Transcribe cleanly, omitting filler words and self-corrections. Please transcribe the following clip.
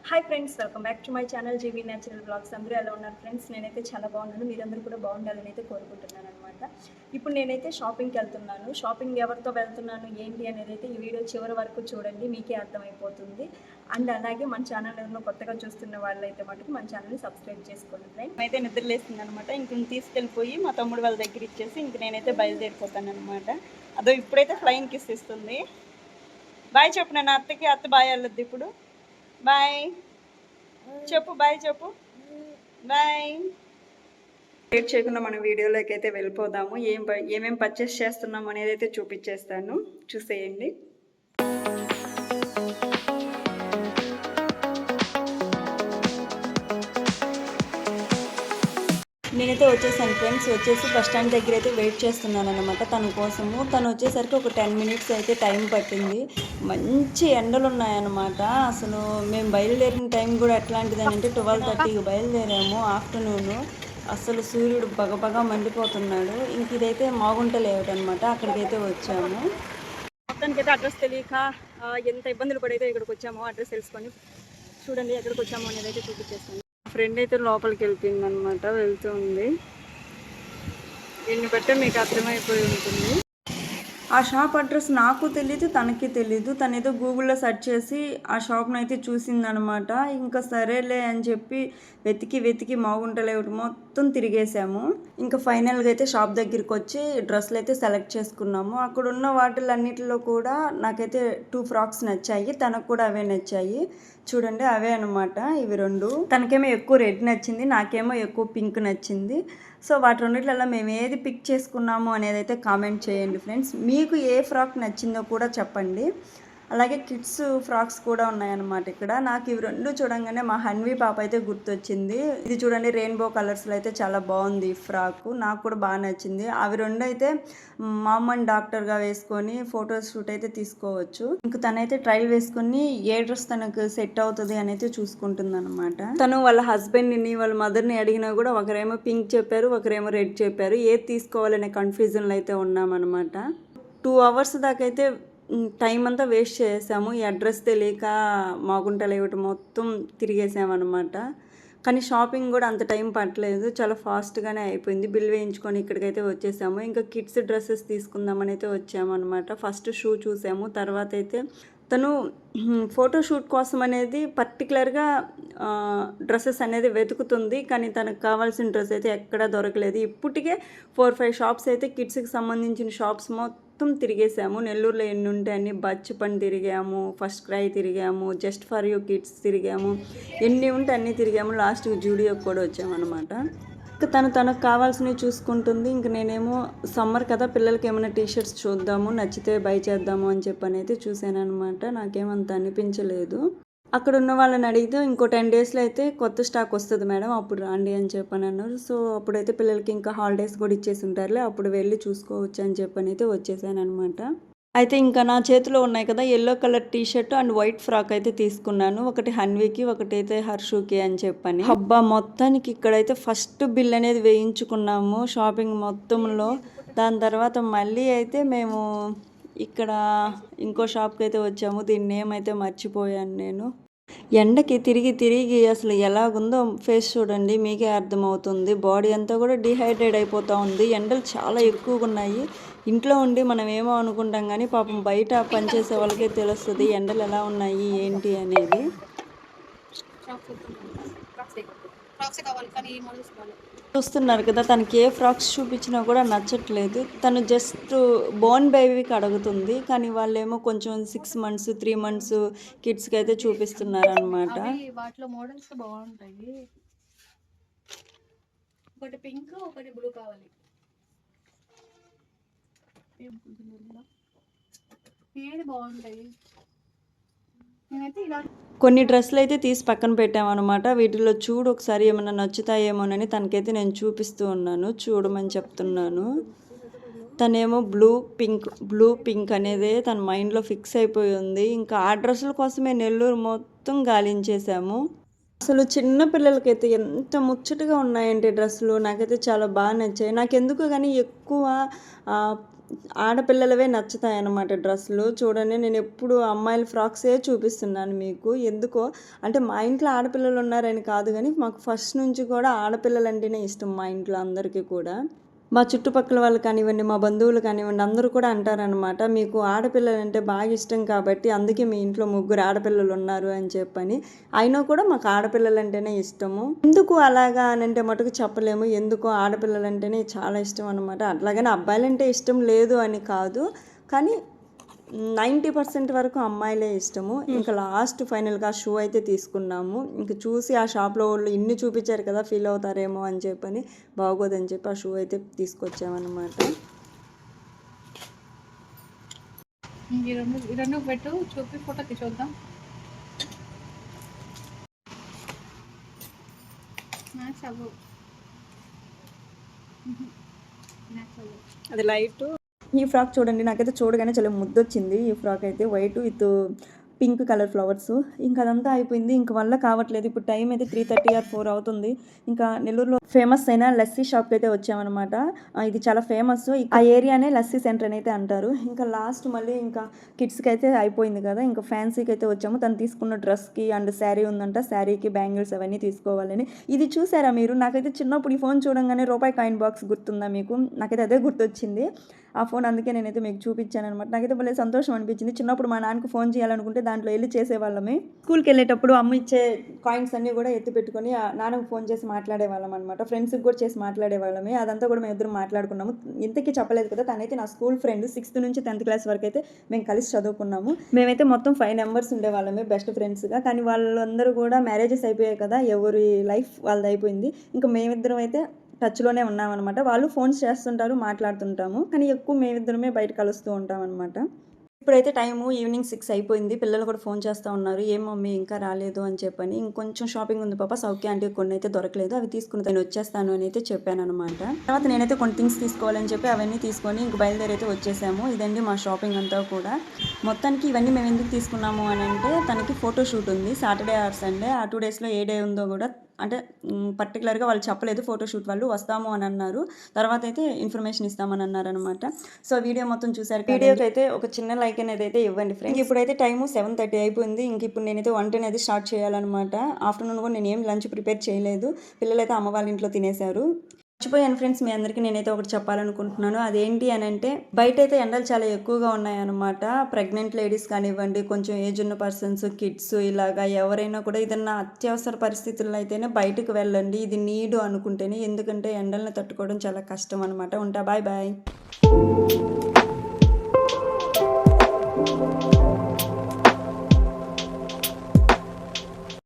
Hi friends, welcome back to my channel GV natural blogs. అందరూ ఎలా ఉన్నారు friends? నేనైతే చాలా బాగున్నాను. మీరందరూ కూడా బాగుండాలని అయితే కోరుకుంటున్నాను అనమాట. ఇప్పుడు నేనైతే షాపింగ్కి వెళ్తున్నాను. షాపింగ్ ఎవరితో వెళ్తున్నాను ఏంటి అనేది అయితే ఈ వీడియో చివరి వరకు చూడండి, మీకే అర్థమైపోతుంది. అండ్ అలాగే మన ఛానల్ ఎవరినో కొత్తగా చూస్తున్న వాళ్ళు అయితే మటుకు మన ఛానల్ని సబ్స్క్రైబ్ చేసుకోండి ఫ్రెండ్స్. అయితే నిద్రలేస్తుంది అనమాట. ఇంక తీసుకెళ్ళిపోయి మా తమ్ముడు వాళ్ళ దగ్గర ఇచ్చేసి ఇంక నేనైతే బయలుదేరిపోతాను అనమాట. అదో ఇప్పుడైతే ఫ్లయింగ్ కిస్ ఇస్తుంది. బాయ్ చెప్పు, నేను అత్తకి అత్త బాయ్ వెళ్ళొద్దు ఇప్పుడు. బాయ్ చెప్పు, బాయ్ చెప్పు, బాయ్. లేట్ చేయకుండా మన వీడియోలోకి అయితే వెళ్ళిపోదాము. ఏమేమి పర్చేస్ చేస్తున్నాం అనేది అయితే చూపించేస్తాను, చూసేయండి. నేనైతే వచ్చేసాను ఫ్రెండ్స్. వచ్చేసి బస్ స్టాండ్ దగ్గర అయితే వెయిట్ చేస్తున్నాను అనమాట తన కోసము. తను వచ్చేసరికి ఒక 10 మినిట్స్ అయితే టైం పట్టింది. మంచి ఎండలు ఉన్నాయన్నమాట. అసలు మేము బయలుదేరిన టైం కూడా ఎట్లాంటిది అని అంటే 12:30కి బయలుదేరాము ఆఫ్టర్నూన్. అసలు సూర్యుడు బగబగా మండిపోతున్నాడు. ఇంక ఇదైతే మాగుంట లేఅవుట్ అనమాట. అక్కడికైతే వచ్చాము. మొత్తానికైతే అడ్రస్ తెలియక ఎంత ఇబ్బందులు పడైతే ఇక్కడికి వచ్చామో అడ్రస్ తెలుసుకొని చూడండి ఎక్కడికి వచ్చామో అనేది అయితే చూపించేస్తాను. ఫ్రెండ్ అయితే లోపలికి వెళ్తుంది అనమాట, వెళ్తుంది. దీన్ని బట్టే మీకు అర్థమైపోయి ఉంటుంది. ఆ షాప్ అడ్రస్ నాకు తెలీదు, తనకి తెలీదు. తను ఏదో గూగుల్లో సెర్చ్ చేసి ఆ షాప్ని అయితే చూసిందనమాట. ఇంకా సరేలే అని చెప్పి వెతికి మాగుంట లేఅవుట్ మొత్తం తిరిగేసాము. ఇంకా ఫైనల్గా అయితే షాప్ దగ్గరికి వచ్చి డ్రెస్సులు అయితే సెలెక్ట్ చేసుకున్నాము. అక్కడ ఉన్న వాటిలన్నిటిలో కూడా నాకైతే 2 ఫ్రాక్స్ నచ్చాయి, తనకు కూడా అవే నచ్చాయి. చూడండి, అవే అనమాట ఇవి రెండు. తనకేమో ఎక్కువ రెడ్ నచ్చింది, నాకేమో ఎక్కువ పింక్ నచ్చింది. సో వాటి రెండిట్లలో మేము ఏది పిక్ చేసుకున్నాము అనేది అయితే కామెంట్ చేయండి ఫ్రెండ్స్. మీకు ఏ ఫ్రాక్ నచ్చిందో కూడా చెప్పండి. అలాగే కిడ్స్ ఫ్రాక్స్ కూడా ఉన్నాయన్నమాట ఇక్కడ. నాకు ఇవి రెండు చూడంగానే మా హన్వి పాప అయితే గుర్తొచ్చింది. ఇది చూడండి, రెయిన్బో కలర్స్లో అయితే చాలా బాగుంది ఈ ఫ్రాక్, నాకు కూడా బాగా నచ్చింది. అవి రెండు అయితే మామ్ అండ్ డాక్టర్గా వేసుకొని ఫోటో షూట్ అయితే తీసుకోవచ్చు. ఇంక తనైతే ట్రైల్ వేసుకొని ఏ డ్రెస్ తనకు సెట్ అవుతుంది అని అయితే చూసుకుంటుంది అనమాట. తను వాళ్ళ హస్బెండ్ని వాళ్ళ మదర్ని అడిగినా కూడా ఒకరేమో పింక్ చెప్పారు, ఒకరేమో రెడ్ చెప్పారు. ఏది తీసుకోవాలనే కన్ఫ్యూజన్లో అయితే ఉన్నామన్నమాట. 2 అవర్స్ దాకా అయితే టైం అంతా వేస్ట్ చేసాము. ఈ అడ్రస్ తెలియక మాగుంట లేఅవుట్ మొత్తం తిరిగేసామన్నమాట. కానీ షాపింగ్ కూడా అంత టైం పట్టలేదు, చాలా ఫాస్ట్గానే అయిపోయింది. బిల్ వేయించుకొని ఇక్కడికైతే వచ్చేసాము. ఇంకా కిడ్స్ డ్రెస్సెస్ తీసుకుందామని అయితే వచ్చామన్నమాట. ఫస్ట్ షూ చూసాము, తర్వాత అయితే తను ఫోటోషూట్ కోసం అనేది పర్టికులర్గా డ్రెస్సెస్ అనేది వెతుకుతుంది. కానీ తనకు కావాల్సిన డ్రెస్ అయితే ఎక్కడా దొరకలేదు. ఇప్పటికే 4-5 షాప్స్ అయితే కిడ్స్కి సంబంధించిన షాప్స్ మొత్తం తిరిగేసాము. నెల్లూరులో ఎన్ని ఉంటే అన్ని బచ్పన్ తిరిగాము, ఫస్ట్ క్రై తిరిగాము, జస్ట్ ఫర్ యూ కిడ్స్ తిరిగాము, ఎన్ని ఉంటే అన్నీ తిరిగాము. లాస్ట్కి జూడియోకి కూడా వచ్చామన్నమాట. తనకు కావాల్సినవి చూసుకుంటుంది. ఇంక నేనేమో సమ్మర్ కదా, పిల్లలకి ఏమైనా టీషర్ట్స్ చూద్దాము, నచ్చితే బై చేద్దాము అని చెప్పని అయితే చూశాను అనమాట. నాకేమంత అనిపించలేదు. అక్కడ ఉన్న వాళ్ళని అడిగితే ఇంకో 10 డేస్లో అయితే కొత్త స్టాక్ వస్తుంది మేడం, అప్పుడు రండి అని చెప్పని అన్నారు. సో అప్పుడైతే పిల్లలకి ఇంకా హాలిడేస్ కూడా ఇచ్చేసి ఉంటారులే, అప్పుడు వెళ్ళి చూసుకోవచ్చు అని చెప్పని అయితే వచ్చేసాను అనమాట. అయితే ఇంకా నా చేతిలో ఉన్నాయి కదా, yellow colour T shirt and white frock అయితే తీసుకున్నాను. ఒకటి హన్వీకి, ఒకటి అయితే హర్షుకి అని చెప్పని. అబ్బా, మొత్తానికి ఇక్కడైతే ఫస్ట్ బిల్ అనేది వేయించుకున్నాము షాపింగ్ మొత్తంలో. దాని తర్వాత మళ్ళీ అయితే మేము ఇక్కడ ఇంకో షాప్కి అయితే వచ్చాము. దీని నేమ్ అయితే మర్చిపోయాను నేను. ఎండకి తిరిగి అసలు ఎలాగుందో ఫేస్ చూడండి, మీకే అర్థమవుతుంది. బాడీ అంతా కూడా డిహైడ్రేట్ అయిపోతూ ఉంది. ఎండలు చాలా ఎక్కువగా ఉన్నాయి. ఇంట్లో ఉండి మనం ఏమో అనుకుంటాం కానీ పాపం బయట పనిచేసే వాళ్ళకే తెలుస్తుంది ఎండలు ఎలా ఉన్నాయి ఏంటి అనేది. చూస్తున్నారు కదా, తనకి ఏ ఫ్రాక్స్ చూపించినా కూడా నచ్చట్లేదు. తను జస్ట్ బోర్న్ బేబీకి అడుగుతుంది, కానీ వాళ్ళేమో కొంచెం 6 months 3 months కిడ్స్కి అయితే చూపిస్తున్నారు అనమాట. వాటిలో మోడల్స్ బాగుంటాయి. ఒకటి పింక్, ఒకటి బ్లూ కావాలి. ఏది బాగుంటాయి? కొన్ని డ్రెస్సులు అయితే తీసి పక్కన పెట్టామన్నమాట. వీటిలో చూడు ఒకసారి ఏమైనా నచ్చుతాయేమోనని తనకైతే నేను చూపిస్తూ ఉన్నాను, చూడమని చెప్తున్నాను. తనేమో బ్లూ పింక్ అనేది తన మైండ్లో ఫిక్స్ అయిపోయి ఉంది. ఇంకా ఆ డ్రెస్సుల కోసమే నెల్లూరు మొత్తం గాలించేసాము. అసలు చిన్న పిల్లలకైతే ఎంత ముచ్చటగా ఉన్నాయంటే డ్రెస్సులు, నాకైతే చాలా బాగా నచ్చాయి. నాకెందుకు కానీ ఎక్కువ ఆడపిల్లలవే నచ్చుతాయన్నమాట డ్రెస్సులు. చూడండి నేను ఎప్పుడు అమ్మాయిల ఫ్రాక్సే చూపిస్తున్నాను మీకు. ఎందుకో అంటే మా ఇంట్లో ఆడపిల్లలు ఉన్నారని కాదు గానీ, మాకు ఫస్ట్ నుంచి కూడా ఆడపిల్లలంటేనే ఇష్టం మా ఇంట్లో అందరికీ కూడా. మా చుట్టుపక్కల వాళ్ళు కానివ్వండి, మా బంధువులు కానివ్వండి అందరూ కూడా అంటారనమాట. మీకు ఆడపిల్లలంటే బాగా ఇష్టం కాబట్టి అందుకే మీ ఇంట్లో ముగ్గురు ఆడపిల్లలు ఉన్నారు అని చెప్పని. అయినా కూడా మాకు ఆడపిల్లలంటేనే ఇష్టము. ఎందుకు అలాగా అనంటే మటుకు చెప్పలేము. ఎందుకో ఆడపిల్లలంటేనే చాలా ఇష్టం అనమాట. అట్లాగని అబ్బాయిలంటే ఇష్టం లేదు అని కాదు. కానీ 90% వరకు అమ్మాయిలే ఇష్టము. ఇంకా లాస్ట్ ఫైనల్‌గా షూ అయితే తీసుకున్నాము. ఇంక చూసి ఆ షాప్‌లో వాళ్ళు ఇన్ని చూపిచ్చారు కదా! ఫీల్ అవుతారేమో అని చెప్పని, బాగోదని చెప్పి ఆ షూ అయితే తీసుకొచ్చామనమాట. ఈ రెండు పెట్టు చూపి ఫోటో చూద్దాం. మ్యాక్స్ అవ్వవు. మ్యాక్స్ అవ్వవు. అది లైటు. ఈ ఫ్రాక్ చూడండి నాకైతే చూడగానే చాలా ముద్దొచ్చింది. ఈ ఫ్రాక్ అయితే white with pink colour flowers. ఇంక అదంతా అయిపోయింది. ఇంక వల్ల కావట్లేదు. ఇప్పుడు టైం అయితే 3:30 ఆర్ 4 అవుతుంది. ఇంకా నెల్లూరులో ఫేమస్ అయిన లస్సీ షాప్‌కి అయితే వచ్చామనమాట. ఇది చాలా ఫేమస్. ఆ ఏరియానే లస్సీ సెంటర్ అని అయితే అంటారు. ఇంకా లాస్ట్ మళ్ళీ ఇంకా కిడ్స్‌కి అయితే అయిపోయింది కదా! ఇంకా ఫ్యాన్సీకి అయితే వచ్చాము. తను తీసుకున్న డ్రెస్‌కి అండ్ శారీ ఉందంట. శారీకి బ్యాంగిల్స్ అవన్నీ తీసుకోవాలని. ఇది చూసారా మీరు? నాకైతే చిన్నప్పుడు ఈ ఫోన్ చూడంగానే రూపాయి కాయిన్ బాక్స్ గుర్తుందా మీకు? నాకైతే అదే గుర్తొచ్చింది. ఆ ఫోన్ అందుకే నేనైతే మీకు చూపించాననమాట. నాకైతే భలే సంతోషం అనిపించింది. చిన్నప్పుడు మా నాన్నకి ఫోన్ చేయాలనుకుంటే దాంట్లో వెళ్ళి చేసేవాళ్ళమే. స్కూల్‌కి వెళ్ళేటప్పుడు అమ్మ ఇచ్చే కాయిన్స్ అన్నీ కూడా ఎత్తి పెట్టుకొని నాన్నకు ఫోన్ చేసి మాట్లాడేవాళ్ళం అనమాట. ఫ్రెండ్స్‌కి కూడా చేసి మాట్లాడేవాళ్ళమే. అదంతా కూడా మేమిద్దరం మాట్లాడుకున్నాము. ఇంతకీ చెప్పలేదు కదా! తనైతే నా స్కూల్ ఫ్రెండ్. 6th నుంచి 10th క్లాస్ వరకు అయితే మేము కలిసి చదువుకున్నాము. మేమైతే మొత్తం 5 మెంబర్స్ ఉండేవాళ్ళమే బెస్ట్ ఫ్రెండ్స్‌గా. కానీ వాళ్ళందరూ కూడా మ్యారేజెస్ అయిపోయాయి కదా! ఎవరి లైఫ్ వాళ్ళది అయిపోయింది. ఇంకా మేమిద్దరం అయితే టచ్‌లోనే ఉన్నామనమాట. వాళ్ళు ఫోన్స్ చేస్తుంటారు, మాట్లాడుతుంటాము. కానీ ఎక్కువ మేమిద్దరమే బయట కలుస్తూ ఉంటామనమాట. ఇప్పుడైతే టైము ఈవినింగ్ 6 అయిపోయింది. పిల్లలు కూడా ఫోన్ చేస్తా ఉన్నారు. "ఏం మమ్మీ ఇంకా రాలేదు" అని చెప్పని. "ఇంకొంచెం షాపింగ్ ఉంది పాప. సౌఖ్య ఆంటీకి కొన్నైతే దొరకలేదు. అవి తీసుకుని నేను వచ్చేస్తాను" అని అయితే చెప్పాననమాట. తర్వాత నేనైతే కొన్ని థింగ్స్ తీసుకోవాలని చెప్పి అవన్నీ తీసుకొని ఇంక బయలుదేరైతే వచ్చేసాము. ఇదండి మా షాపింగ్ అంతా కూడా. మొత్తానికి ఇవన్నీ మేము ఎందుకు తీసుకున్నాము అనంటే తనకి ఫోటో షూట్ ఉంది. Saturday or Sunday. ఆ 2 డేస్‌లో ఏ డే ఉందో కూడా అంటే పర్టికులర్‌గా వాళ్ళు చెప్పలేదు. ఫోటో షూట్ వాళ్ళు వస్తాము అని అన్నారు. తర్వాత అయితే ఇన్ఫర్మేషన్ ఇస్తామని అన్నారనమాట. సో వీడియో మొత్తం చూసారు. వీడియోకి అయితే ఒక చిన్న లైక్ అనేది అయితే ఇవ్వండి ఫ్రెండ్స్. ఇప్పుడైతే టైము 7:30 అయిపోయింది. ఇంక ఇప్పుడు నేనైతే వంట అనేది స్టార్ట్ చేయాలన్నమాట. ఆఫ్టర్నూన్ కూడా నేను ఏం లంచ్ ప్రిపేర్ చేయలేదు. పిల్లలైతే అమ్మ వాళ్ళ ఇంట్లో తినేశారు. మర్చిపోయాను ఫ్రెండ్స్, మీ అందరికీ నేనైతే ఒకటి చెప్పాలనుకుంటున్నాను. అదేంటి అని అంటే బయట అయితే ఎండలు చాలా ఎక్కువగా ఉన్నాయన్నమాట. ప్రెగ్నెంట్ లేడీస్ కానివ్వండి, కొంచెం ఏజ్ ఉన్న పర్సన్స్, కిడ్స్ ఇలాగా ఎవరైనా కూడా ఏదన్నా అత్యవసర పరిస్థితుల్లో అయితేనే బయటకు వెళ్ళండి. ఇది నీడు అనుకుంటేనే. ఎందుకంటే ఎండలను తట్టుకోవడం చాలా కష్టం అనమాట. ఉంటా. Bye bye.